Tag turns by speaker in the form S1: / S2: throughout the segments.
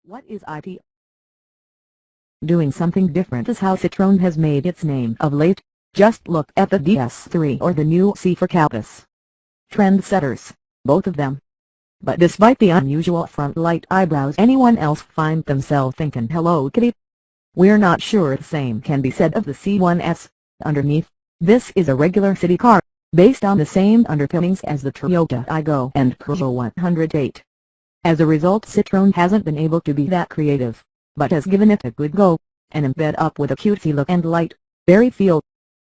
S1: What is IT? Doing something different is how Citroen has made its name of late. Just look at the DS3 or the new C4 Cactus. Trendsetters, both of them. But despite the unusual front light eyebrows, anyone else find themselves thinking Hello Kitty? We're not sure the same can be said of the C1S. Underneath, this is a regular city car, based on the same underpinnings as the Toyota Aygo and Peugeot 108. As a result, Citroen hasn't been able to be that creative, but has given it a good go, and embed up with a cutesy look and light, airy feel.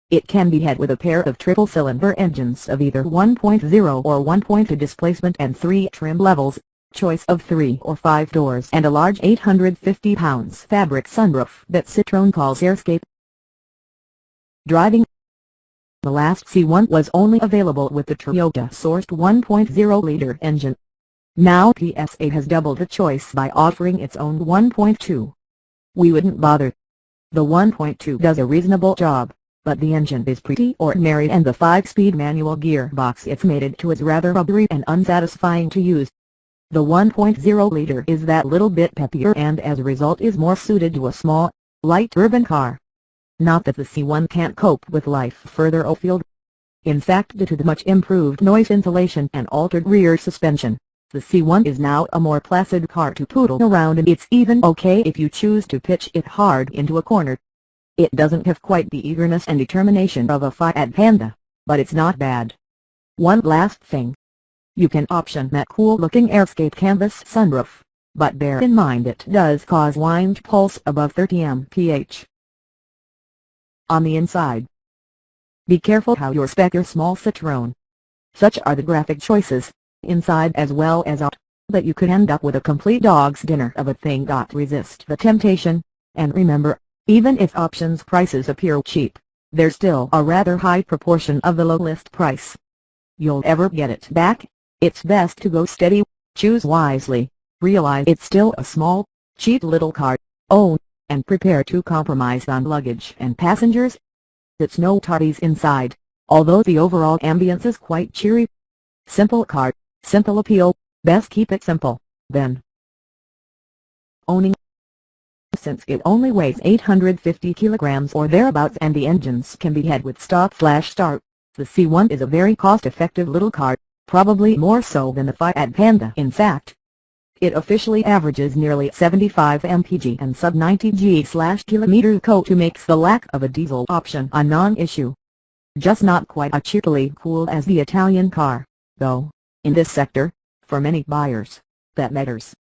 S1: It can be had with a pair of triple-cylinder engines of either 1.0 or 1.2 displacement and 3 trim levels, choice of 3 or 5 doors, and a large 850-pound fabric sunroof that Citroen calls Airscape. Driving. The last C1 was only available with the Toyota-sourced 1.0-liter engine. Now PSA has doubled the choice by offering its own 1.2. We wouldn't bother. The 1.2 does a reasonable job, but the engine is pretty ordinary and the 5-speed manual gearbox it's mated to is rather rubbery and unsatisfying to use. The 1.0-liter is that little bit peppier and as a result is more suited to a small, light urban car. Not that the C1 can't cope with life further afield. In fact, due to the much improved noise insulation and altered rear suspension, the C1 is now a more placid car to poodle around in. It's even okay if you choose to pitch it hard into a corner. It doesn't have quite the eagerness and determination of a Fiat Panda, but it's not bad. One last thing. You can option that cool-looking Airscape canvas sunroof, but bear in mind it does cause wind pulse above 30 mph. On the inside, be careful how you spec your small Citroen. Such are the graphic choices, inside as well as out, that you could end up with a complete dog's dinner of a thing. Resist the temptation, and remember, even if options prices appear cheap, there's still a rather high proportion of the low list price you'll ever get it back. It's best to go steady, choose wisely, realize it's still a small, cheap little car, own, and prepare to compromise on luggage and passengers. It's no tardies inside, although the overall ambience is quite cheery. Simple car, simple appeal, best keep it simple, then. Owning. Since it only weighs 850 kilograms or thereabouts and the engines can be had with stop/start, the C1 is a very cost-effective little car, probably more so than the Fiat Panda. In fact, it officially averages nearly 75 mpg and sub-90 g/km, to makes the lack of a diesel option a non-issue. Just not quite as cheerily cool as the Italian car, though. In this sector, for many buyers, that matters.